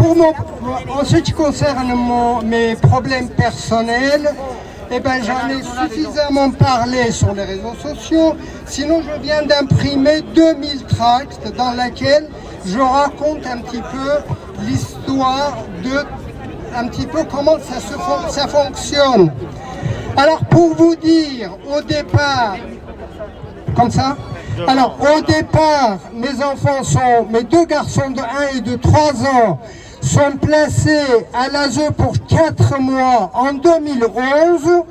en ce qui concerne mes problèmes personnels, eh ben, j'en ai suffisamment parlé sur les réseaux sociaux. Sinon, je viens d'imprimer 2000 tracts dans lesquels je raconte un petit peu l'histoire de un petit peu comment ça fonctionne. Alors, pour vous dire, au départ, comme ça. Alors, au départ, mes deux garçons de 1 et de 3 ans sont placés à l'ASE pour 4 mois en 2011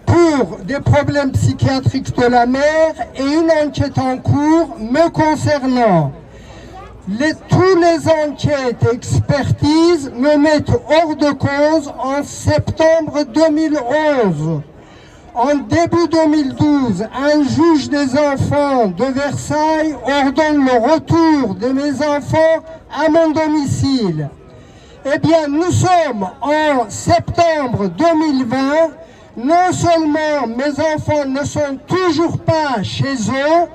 pour des problèmes psychiatriques de la mère et une enquête en cours me concernant. Tous les enquêtes et expertises me mettent hors de cause en septembre 2011. En début 2012, un juge des enfants de Versailles ordonne le retour de mes enfants à mon domicile. Eh bien, nous sommes en septembre 2020. Non seulement mes enfants ne sont toujours pas chez eux,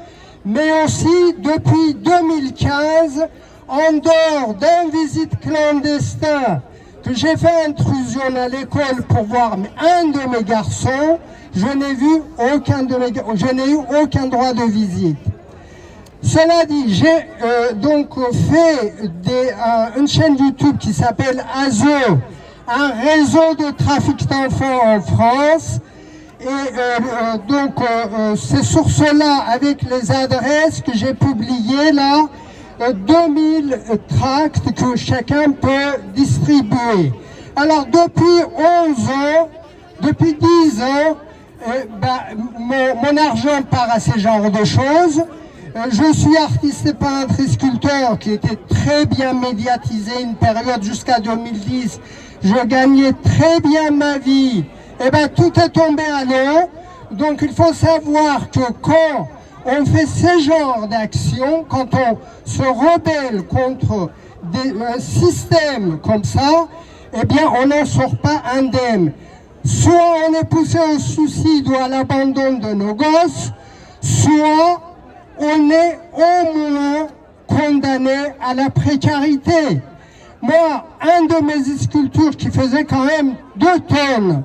mais aussi depuis 2015, en dehors d'une visite clandestine, que j'ai fait intrusion à l'école pour voir un de mes garçons, je n'ai eu aucun droit de visite. Cela dit, j'ai donc fait une chaîne YouTube qui s'appelle ASE, un réseau de trafic d'enfants en France. Et c'est sur cela, avec les adresses, que j'ai publié là 2000 tracts que chacun peut distribuer. Alors depuis 11 ans, depuis 10 ans, mon argent part à ces genres de choses. Je suis artiste et peintre et sculpteur qui était très bien médiatisé une période jusqu'à 2010. Je gagnais très bien ma vie. Eh bien, tout est tombé à l'eau. Donc il faut savoir que quand on fait ce genre d'action, quand on se rebelle contre un système comme ça, eh bien on n'en sort pas indemne. Soit on est poussé au suicide ou à l'abandon de nos gosses, soit on est au moins condamné à la précarité. Moi, un de mes sculptures qui faisait quand même 2 tonnes,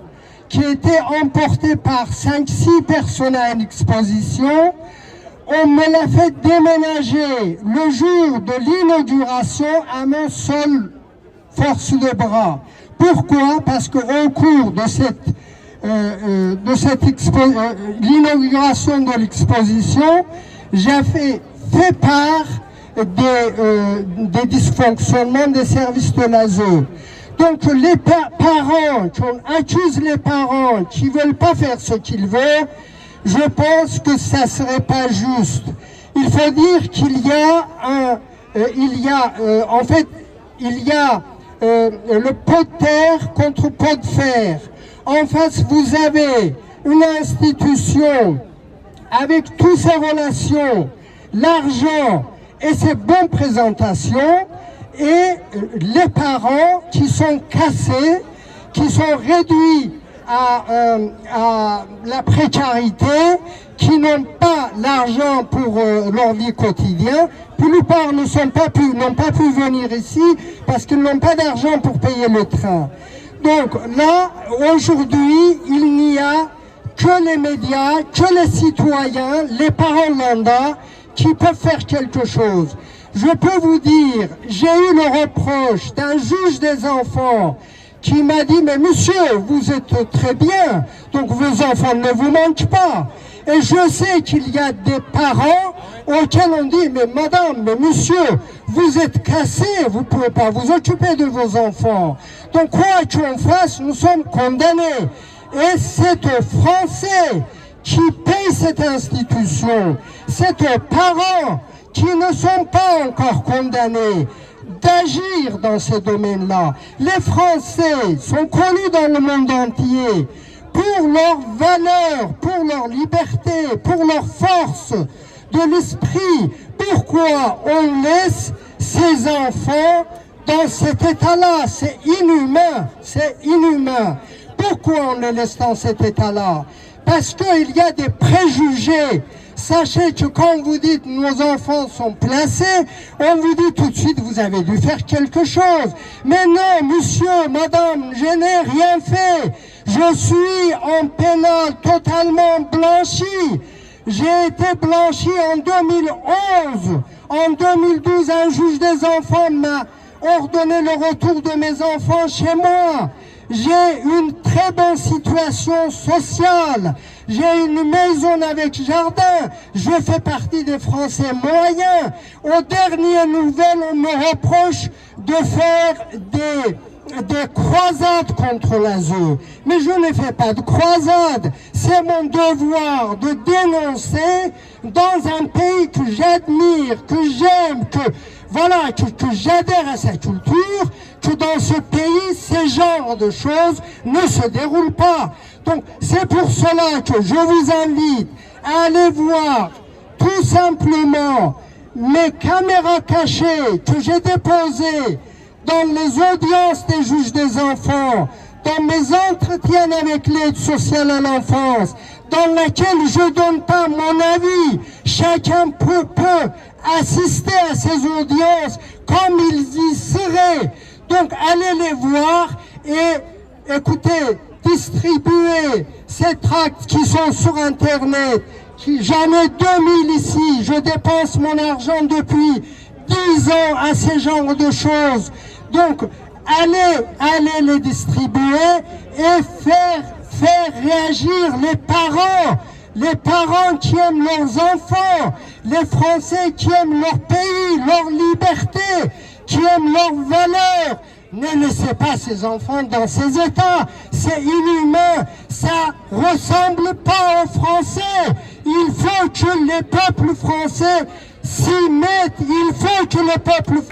qui était emporté par 5-6 personnes à une exposition, on me l'a fait déménager le jour de l'inauguration à mon seul force de bras. Pourquoi? Parce qu'au cours de l'inauguration de l'exposition, j'ai fait part des dysfonctionnements des services de l'ASE. Donc les parents, qu'on accuse les parents qui ne veulent pas faire ce qu'ils veulent, je pense que ça ne serait pas juste. Il faut dire qu'il y a le pot de terre contre pot de fer. En face, vous avez une institution avec toutes ses relations, l'argent et ses bonnes présentations, et les parents qui sont cassés, qui sont réduits à la précarité, qui n'ont pas l'argent pour leur vie quotidienne. La plupart n'ont pas pu venir ici parce qu'ils n'ont pas d'argent pour payer le train. Donc là, aujourd'hui, il n'y a que les médias, que les citoyens, les parents lambda qui peuvent faire quelque chose. Je peux vous dire, j'ai eu le reproche d'un juge des enfants qui m'a dit « Mais monsieur, vous êtes très bien, donc vos enfants ne vous manquent pas ». Et je sais qu'il y a des parents auxquels on dit « Mais madame, mais monsieur, vous êtes cassé, vous ne pouvez pas vous occuper de vos enfants. Donc quoi qu'on fasse, nous sommes condamnés. » Et c'est aux Français qui payent cette institution, c'est aux parents qui ne sont pas encore condamnés d'agir dans ces domaines-là. Les Français sont connus dans le monde entier pour leurs valeurs, pour leur liberté, pour leur force de l'esprit. Pourquoi on laisse ces enfants dans cet état-là? C'est inhumain, c'est inhumain. Pourquoi on les laisse dans cet état-là? Parce qu'il y a des préjugés. sachez que quand vous dites nos enfants sont placés, on vous dit tout de suite vous avez dû faire quelque chose. Mais non, monsieur, madame, je n'ai rien fait. Je suis en pénal totalement blanchi. J'ai été blanchi en 2011. En 2012, un juge des enfants m'a ordonné le retour de mes enfants chez moi. J'ai une très bonne situation sociale. J'ai une maison avec jardin. Je fais partie des Français moyens. Aux dernières nouvelles, on me reproche de faire des croisades contre l'ASE. Mais je ne fais pas de croisade. C'est mon devoir de dénoncer dans un pays que j'admire, que j'aime, que j'adhère à sa culture, que dans ce pays, ces genres de choses ne se déroulent pas. Donc, c'est pour cela que je vous invite à aller voir tout simplement mes caméras cachées que j'ai déposées dans les audiences des juges des enfants, dans mes entretiens avec l'aide sociale à l'enfance, dans laquelle je donne pas mon avis. Chacun peut assister à ces audiences comme il y serait. Donc allez les voir et écoutez, distribuez ces tracts qui sont sur Internet. J'en ai 2000 ici, je dépense mon argent depuis 10 ans à ces genres de choses. Donc, allez les distribuer et faire réagir les parents qui aiment leurs enfants, les Français qui aiment leur pays, leur liberté, qui aiment leurs valeurs. Ne laissez pas ces enfants dans ces états, c'est inhumain, ça ressemble pas aux Français. Il faut que les peuples français s'y mettent, il faut que les peuples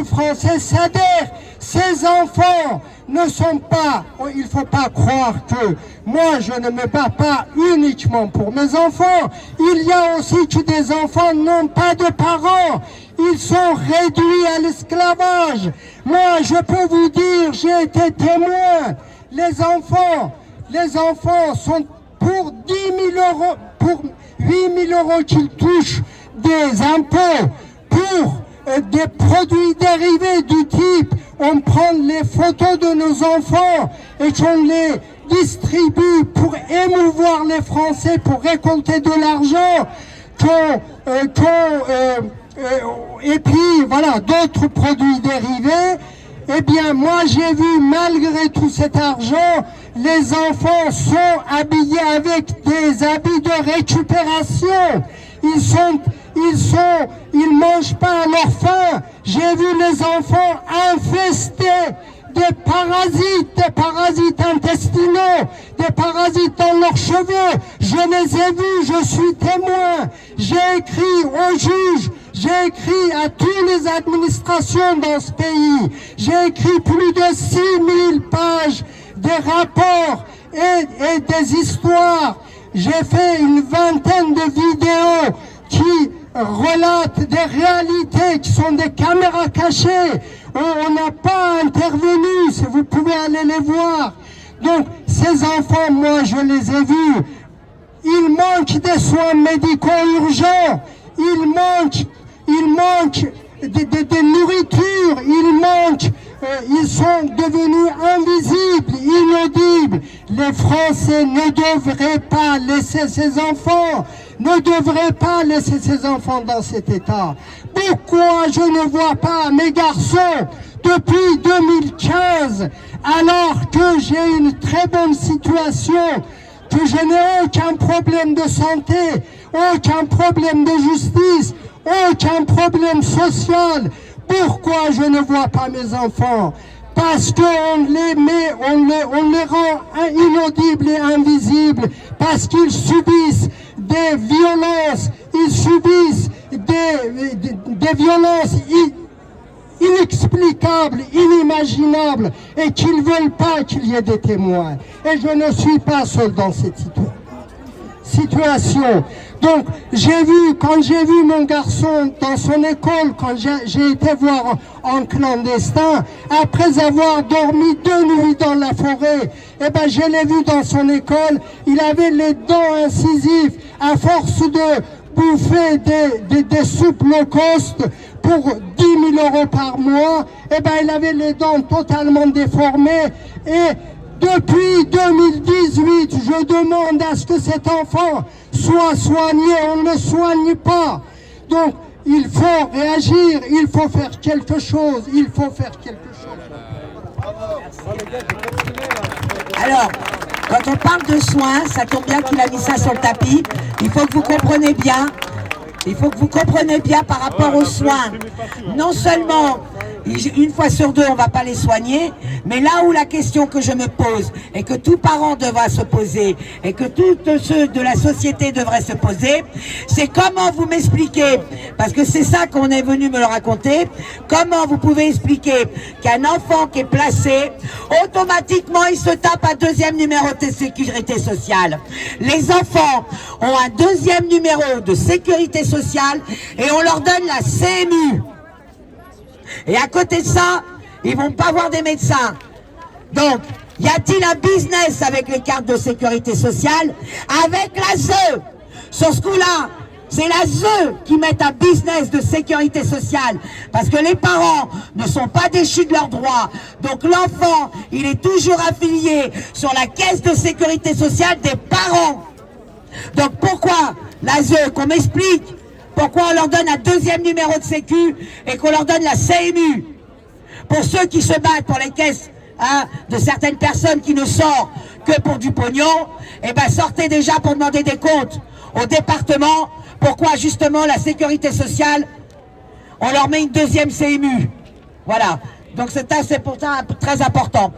français s'adhèrent. Ces enfants ne sont pas, il ne faut pas croire que moi je ne me bats pas uniquement pour mes enfants. Il y a aussi que des enfants n'ont pas de parents. Ils sont réduits à l'esclavage. Moi je peux vous dire, j'ai été témoin. Les enfants sont pour 10 000 euros, pour 8 000 euros qu'ils touchent des impôts, pour des produits dérivés du type on prend les photos de nos enfants et qu'on les distribue pour émouvoir les Français, pour récolter de l'argent, et puis voilà, d'autres produits dérivés. Eh bien, moi j'ai vu, malgré tout cet argent, les enfants sont habillés avec des habits de récupération. Ils mangent pas à leur faim. J'ai vu les enfants infestés des parasites intestinaux, des parasites dans leurs cheveux. Je les ai vus, je suis témoin. J'ai écrit aux juges, j'ai écrit à toutes les administrations dans ce pays. J'ai écrit plus de 6000 pages des rapports et des histoires. J'ai fait une vingtaine de vidéos qui relatent des réalités qui sont des caméras cachées. On n'a pas intervenu, vous pouvez aller les voir. Donc ces enfants, moi je les ai vus, ils manquent des soins médicaux urgents, ils manquent de nourriture, ils sont devenus invisibles, inaudibles. Les Français ne devraient pas laisser ces enfants, dans cet état. Pourquoi je ne vois pas mes garçons depuis 2015, alors que j'ai une très bonne situation, que je n'ai aucun problème de santé, aucun problème de justice, aucun problème social? Pourquoi je ne vois pas mes enfants? Parce qu'on les rend inaudibles et invisibles, parce qu'ils subissent des violences, des violences inexplicables, inimaginables, et qu'ils ne veulent pas qu'il y ait des témoins. Et je ne suis pas seul dans cette situation. Donc, quand j'ai vu mon garçon dans son école, quand j'ai été voir en clandestin, après avoir dormi 2 nuits dans la forêt. Eh ben, je l'ai vu dans son école, il avait les dents incisives à force de bouffer des soupes low cost pour 10 000 € par mois. Eh ben, il avait les dents totalement déformées et depuis 2018, je demande à ce que cet enfant soit soigné. On ne le soigne pas. Donc, il faut réagir, il faut faire quelque chose, il faut faire quelque chose. Alors, quand on parle de soins, ça tombe bien qu'il a mis ça sur le tapis. Il faut que vous compreniez bien. Il faut que vous compreniez bien par rapport aux soins. Non seulement, une fois sur deux, on ne va pas les soigner, mais là où la question que je me pose, et que tout parent devra se poser, et que tous ceux de la société devraient se poser, c'est comment vous m'expliquez, parce que c'est ça qu'on est venu me le raconter, comment vous pouvez expliquer qu'un enfant qui est placé, automatiquement il se tape un deuxième numéro de sécurité sociale. Les enfants ont un deuxième numéro de sécurité sociale et on leur donne la CMU. Et à côté de ça, ils vont pas voir des médecins. Donc, y a-t-il un business avec les cartes de sécurité sociale? Avec la ZE. Sur ce coup-là, c'est la ZE qui met un business de sécurité sociale. Parce que les parents ne sont pas déchus de leurs droits. Donc l'enfant, il est toujours affilié sur la caisse de sécurité sociale des parents. Donc pourquoi la ZE, qu'on m'explique pourquoi on leur donne un deuxième numéro de sécu et qu'on leur donne la CMU? Pour ceux qui se battent pour les caisses de certaines personnes qui ne sortent que pour du pognon, eh ben sortez déjà pour demander des comptes au département. Pourquoi justement la sécurité sociale, on leur met une deuxième CMU? Voilà. Donc c'est pourtant très important.